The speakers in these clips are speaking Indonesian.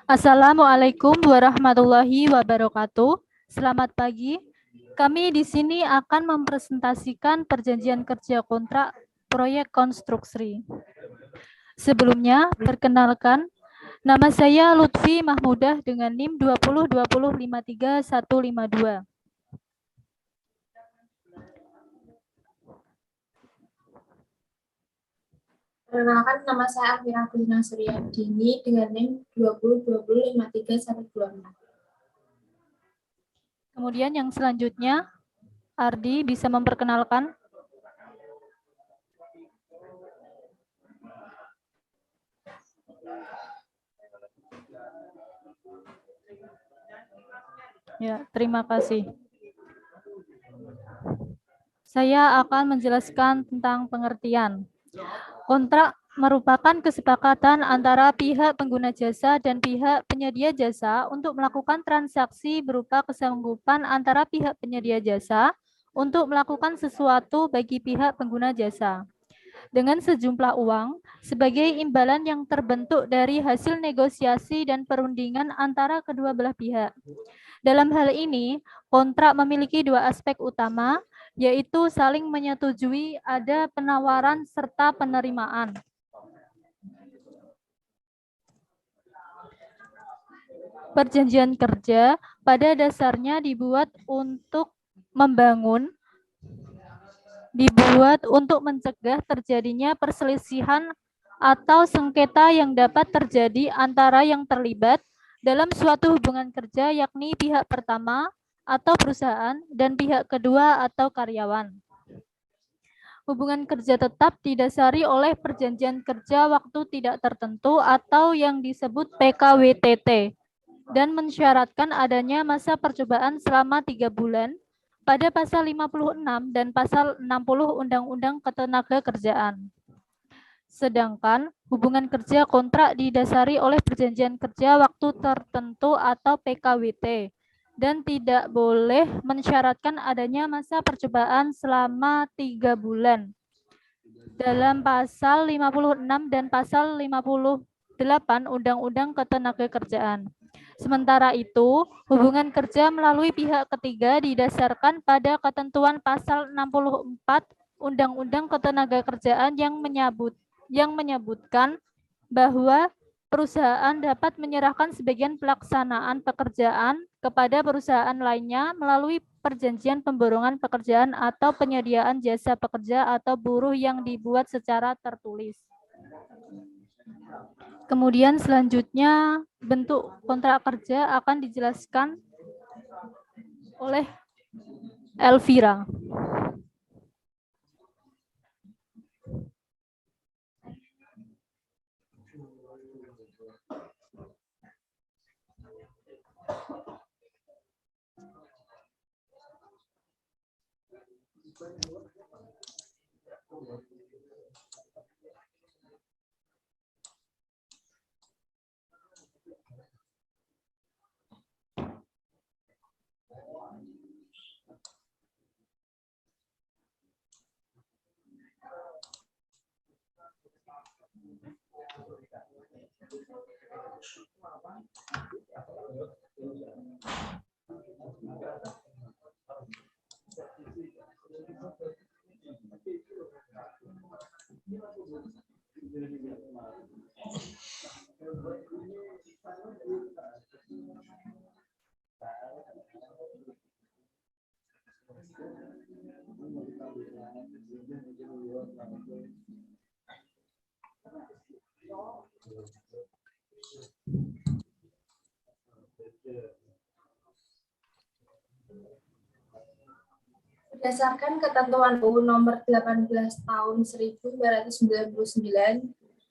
Assalamualaikum warahmatullahi wabarakatuh. Selamat pagi. Kami di sini akan mempresentasikan perjanjian kerja kontrak proyek konstruksi. Sebelumnya, perkenalkan, nama saya Lutfi Mahmudah dengan NIM 2020535152. Perkenalkan, nama saya Alfira Kulina Suryadini dengan NIM 2020535126. Kemudian yang selanjutnya, Ardi bisa memperkenalkan. Ya, terima kasih. Saya akan menjelaskan tentang pengertian. Kontrak merupakan kesepakatan antara pihak pengguna jasa dan pihak penyedia jasa untuk melakukan transaksi berupa kesanggupan antara pihak penyedia jasa untuk melakukan sesuatu bagi pihak pengguna jasa dengan sejumlah uang sebagai imbalan yang terbentuk dari hasil negosiasi dan perundingan antara kedua belah pihak. Dalam hal ini, kontrak memiliki dua aspek utama, yaitu saling menyetujui ada penawaran serta penerimaan. Perjanjian kerja pada dasarnya dibuat untuk mencegah terjadinya perselisihan atau sengketa yang dapat terjadi antara yang terlibat dalam suatu hubungan kerja, yakni pihak pertama atau perusahaan dan pihak kedua atau karyawan. Hubungan kerja tetap didasari oleh perjanjian kerja waktu tidak tertentu atau yang disebut PKWTT dan mensyaratkan adanya masa percobaan selama 3 bulan pada pasal 56 dan pasal 60 Undang-Undang Ketenagakerjaan. Sedangkan hubungan kerja kontrak didasari oleh perjanjian kerja waktu tertentu atau PKWT dan tidak boleh mensyaratkan adanya masa percobaan selama 3 bulan. Dalam pasal 56 dan pasal 58 Undang-Undang Ketenagakerjaan. Sementara itu, hubungan kerja melalui pihak ketiga didasarkan pada ketentuan pasal 64 Undang-Undang Ketenagakerjaan yang menyebutkan bahwa perusahaan dapat menyerahkan sebagian pelaksanaan pekerjaan kepada perusahaan lainnya melalui perjanjian pemborongan pekerjaan atau penyediaan jasa pekerja atau buruh yang dibuat secara tertulis. Kemudian selanjutnya bentuk kontrak kerja akan dijelaskan oleh Elvira. Berdasarkan ketentuan UU nomor 18 tahun 1999,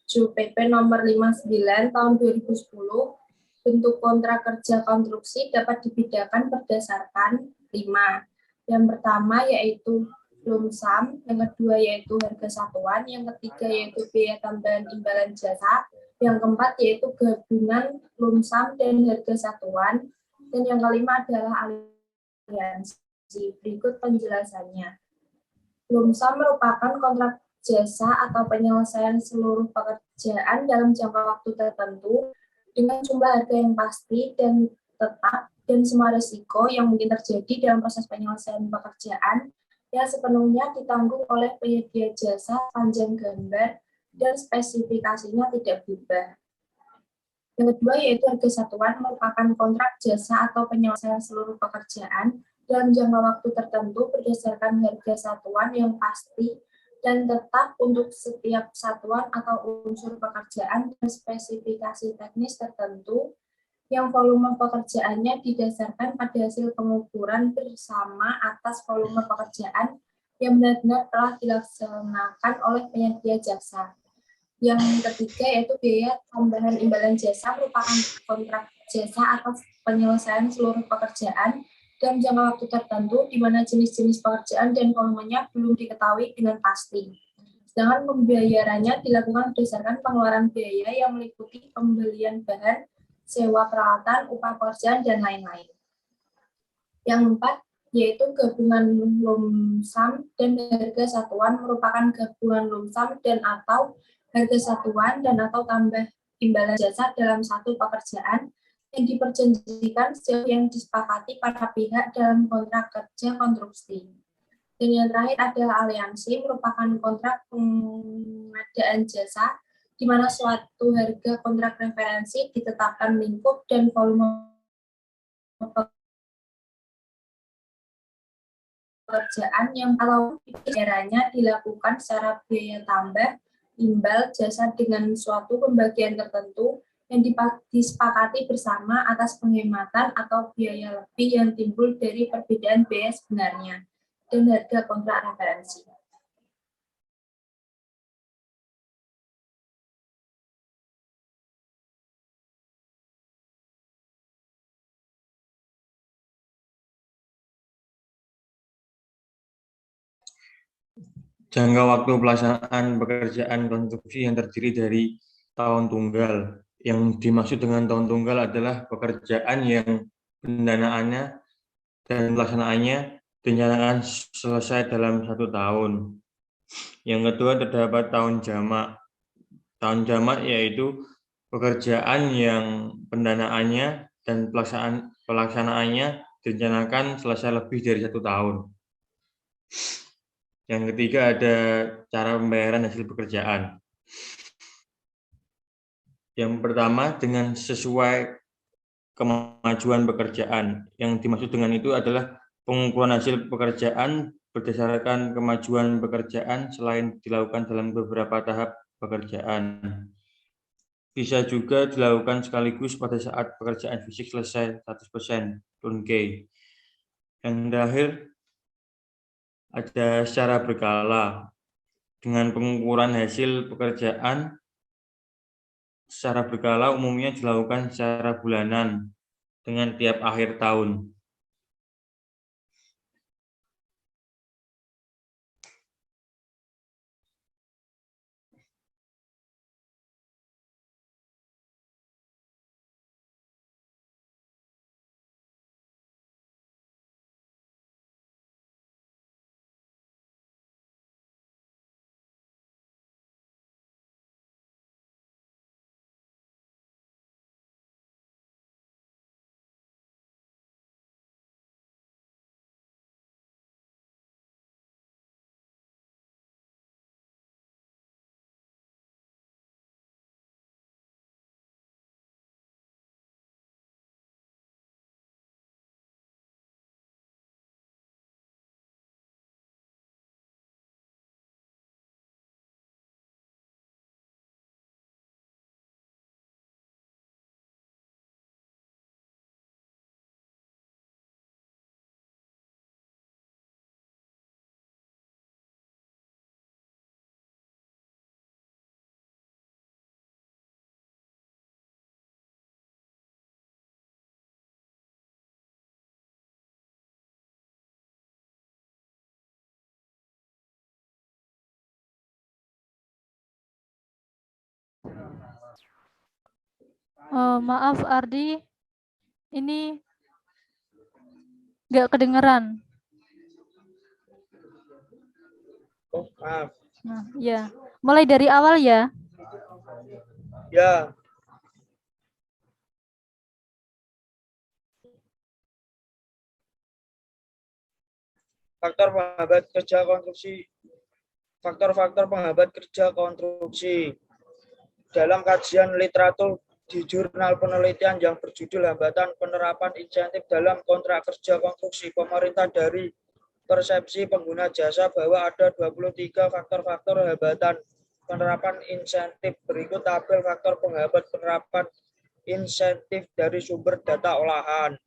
JUPP nomor 59 tahun 2010, bentuk kontrak kerja konstruksi dapat dibedakan berdasarkan 5. Yang pertama yaitu lump sum, yang kedua yaitu harga satuan, yang ketiga yaitu biaya tambahan imbalan jasa, yang keempat yaitu gabungan lump sum dan harga satuan, dan yang kelima adalah aliansi. Berikut penjelasannya. Lump sum merupakan kontrak jasa atau penyelesaian seluruh pekerjaan dalam jangka waktu tertentu dengan jumlah harga yang pasti dan tetap, dan semua risiko yang mungkin terjadi dalam proses penyelesaian pekerjaan yang sepenuhnya ditanggung oleh penyedia jasa panjang gambar dan spesifikasinya tidak berubah. Yang kedua yaitu harga satuan merupakan kontrak jasa atau penyelesaian seluruh pekerjaan dalam jangka waktu tertentu berdasarkan harga satuan yang pasti dan tetap untuk setiap satuan atau unsur pekerjaan dan spesifikasi teknis tertentu yang volume pekerjaannya didasarkan pada hasil pengukuran bersama atas volume pekerjaan yang benar-benar telah dilaksanakan oleh penyedia jasa. Yang ketiga yaitu biaya tambahan imbalan jasa merupakan kontrak jasa atas penyelesaian seluruh pekerjaan dalam jangka waktu tertentu di mana jenis-jenis pekerjaan dan volumenya belum diketahui dengan pasti. Sedangkan pembayarannya dilakukan berdasarkan pengeluaran biaya yang meliputi pembelian bahan, sewa peralatan, upah pekerjaan, dan lain-lain. Yang keempat, yaitu gabungan lumsam dan harga satuan merupakan gabungan lumsam dan atau harga satuan dan atau tambah imbalan jasa dalam satu pekerjaan yang diperjanjikan sejauh yang disepakati para pihak dalam kontrak kerja konstruksi. Dan yang terakhir adalah aliansi, merupakan kontrak pengadaan jasa di mana suatu harga kontrak referensi ditetapkan lingkup dan volume pekerjaan yang kalau biayanya dilakukan secara biaya tambah imbal jasa dengan suatu pembagian tertentu yang disepakati bersama atas penghematan atau biaya lebih yang timbul dari perbedaan biaya sebenarnya dan harga kontrak referensi. Jangka waktu pelaksanaan pekerjaan konstruksi yang terdiri dari tahun tunggal. Yang dimaksud dengan tahun tunggal adalah pekerjaan yang pendanaannya dan pelaksanaannya direncanakan selesai dalam 1 tahun. Yang kedua terdapat tahun jamak. Tahun jamak yaitu pekerjaan yang pendanaannya dan pelaksanaannya direncanakan selesai lebih dari 1 tahun. Yang ketiga ada cara pembayaran hasil pekerjaan. Yang pertama dengan sesuai kemajuan pekerjaan. Yang dimaksud dengan itu adalah pengukuran hasil pekerjaan berdasarkan kemajuan pekerjaan selain dilakukan dalam beberapa tahap pekerjaan. Bisa juga dilakukan sekaligus pada saat pekerjaan fisik selesai 100% turnkey. Yang terakhir ada secara berkala. Dengan pengukuran hasil pekerjaan secara berkala umumnya dilakukan secara bulanan dengan tiap akhir tahun. Maaf Ardi, ini nggak kedengeran. Oh, maaf. Nah, ya. Mulai dari awal ya. Ya. Faktor-faktor penghambat kerja konstruksi. Dalam kajian literatur di jurnal penelitian yang berjudul Hambatan Penerapan Insentif dalam Kontrak Kerja Konstruksi, pemerintah dari persepsi pengguna jasa bahwa ada 23 faktor-faktor hambatan penerapan insentif. Berikut tabel faktor penghambat penerapan insentif dari sumber data olahan.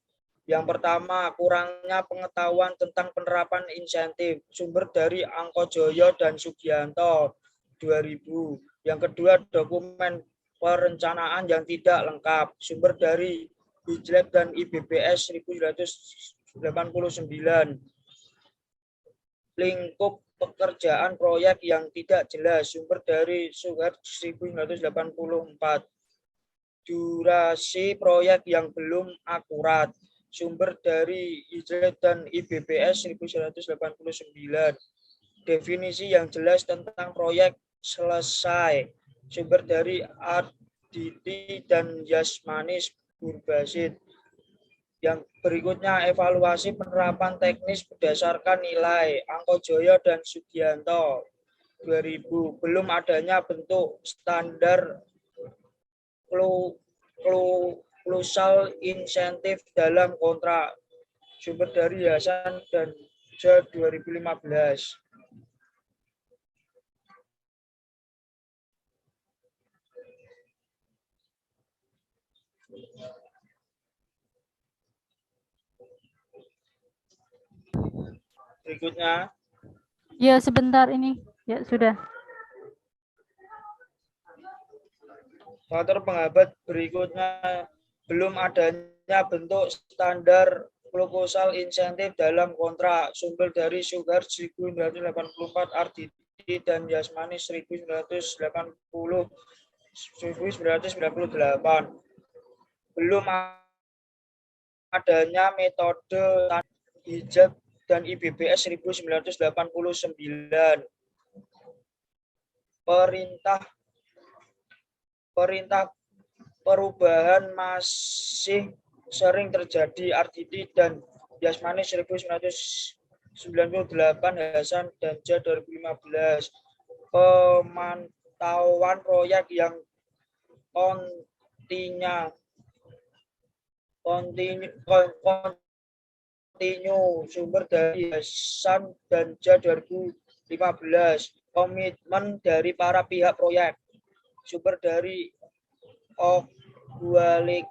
Yang pertama, kurangnya pengetahuan tentang penerapan insentif. Sumber dari Angkojoyo dan Sugianto 2000. Yang kedua, dokumen perencanaan yang tidak lengkap. Sumber dari Hijlep dan IBBS 1989. Lingkup pekerjaan proyek yang tidak jelas. Sumber dari Sugar 1984. Durasi proyek yang belum akurat. Sumber dari Hijlep dan IBBS 1989. Definisi yang jelas tentang proyek selesai. Sumber dari Arditi dan Yasmanis Burbasid. Yang berikutnya, evaluasi penerapan teknis berdasarkan nilai Angkojoyo dan Sugianto 2000. Belum adanya bentuk standar klusal insentif dalam kontrak. Sumber dari Hasan dan J 2015. Berikutnya, Ya, sebentar ini. Ya, sudah. faktor penghambat berikutnya, belum adanya bentuk standar proposal insentif dalam kontrak. Sumber dari Sugar 1984, Arditi dan Yasmani 1998. Belum adanya metode Hijab dan IBBS 1989. Perintah perubahan masih sering terjadi. Arditi dan Yasmani 1998, Hasan dan J 2015. Pemantauan proyek yang kontinu. Sumber dari Hasan dan J 2015. Komitmen dari para pihak proyek. Sumber dari Ogwalika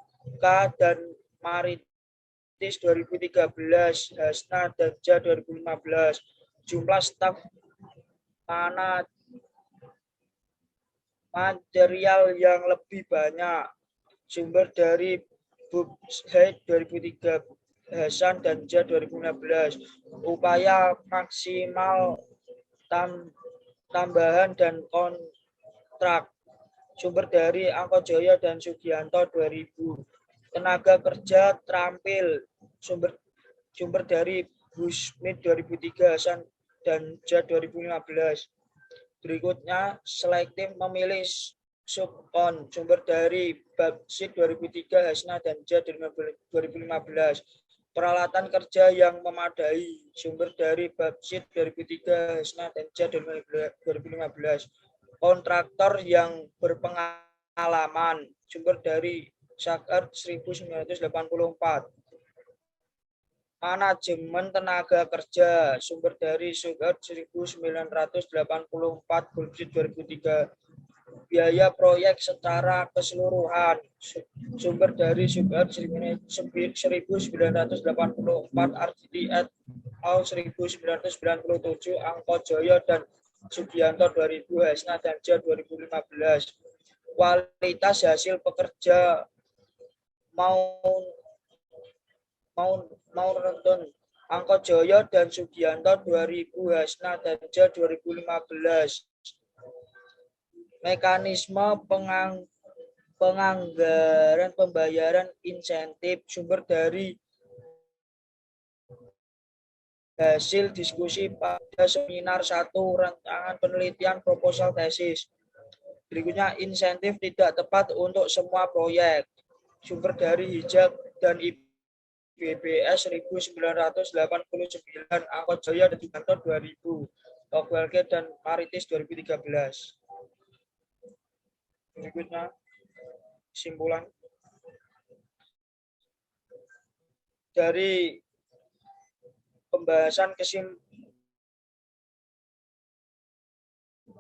dan Maritis 2013, Hasna dan J 2015. Jumlah staf material yang lebih banyak. Sumber dari Bubshead 2003, Hasan dan J 2015. Upaya maksimal tambahan dan kontrak. Sumber dari Angkojoyo dan Sugianto 2000. Tenaga kerja terampil. Sumber dari Busmit 2003, Hasan dan J 2015. Berikutnya, selektif memilih subkon. Sumber dari Babsit 2003, Hasna dan J 2015. Peralatan kerja yang memadai. Sumber dari Babsit 2003, Hasna dan J 2015. Kontraktor yang berpengalaman. Sumber dari Sakar 1984. Manajemen tenaga kerja. Sumber dari Sakar 1984, Bulbsit 2003. Biaya proyek secara keseluruhan. Sumber dari Sakar 1984, Arditi et al. 1997, Angkojoyo dan Sugianto 2000, Hasna dan J 2015. Kualitas hasil pekerja mau nonton Angkojoyo dan Sugianto 2000, Hasna dan J 2015. Mekanisme penganggaran pembayaran insentif. Sumber dari hasil diskusi pada seminar 1, rancangan penelitian proposal tesis. Berikutnya, insentif tidak tepat untuk semua proyek. Sumber dari Hijab dan BBS 1989, Angkot Jaya Dedikanto 2000, Togwalke dan Maritis 2013. Berikutnya, kesimpulan. Dari pembahasan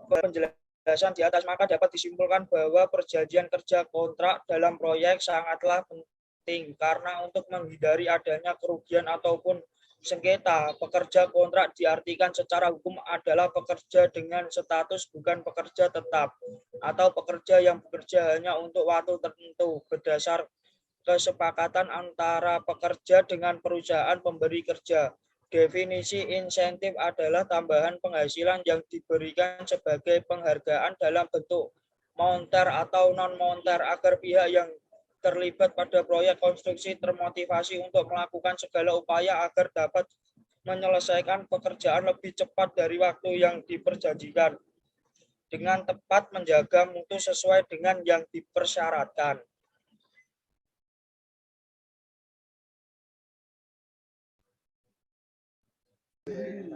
penjelasan di atas, maka dapat disimpulkan bahwa perjanjian kerja kontrak dalam proyek sangatlah penting karena untuk menghindari adanya kerugian ataupun sengketa. Pekerja kontrak diartikan secara hukum adalah pekerja dengan status bukan pekerja tetap atau pekerja yang bekerja hanya untuk waktu tertentu berdasar kesepakatan antara pekerja dengan perusahaan pemberi kerja. Definisi insentif adalah tambahan penghasilan yang diberikan sebagai penghargaan dalam bentuk moneter atau non-moneter agar pihak yang terlibat pada proyek konstruksi termotivasi untuk melakukan segala upaya agar dapat menyelesaikan pekerjaan lebih cepat dari waktu yang diperjanjikan dengan tepat menjaga mutu sesuai dengan yang dipersyaratkan.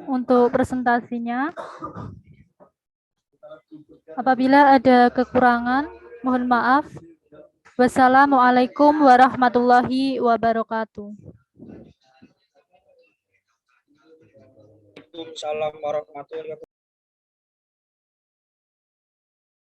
Untuk presentasinya, apabila ada kekurangan, mohon maaf. Wassalamualaikum warahmatullahi wabarakatuh. Waalaikumsalam warahmatullahi wabarakatuh.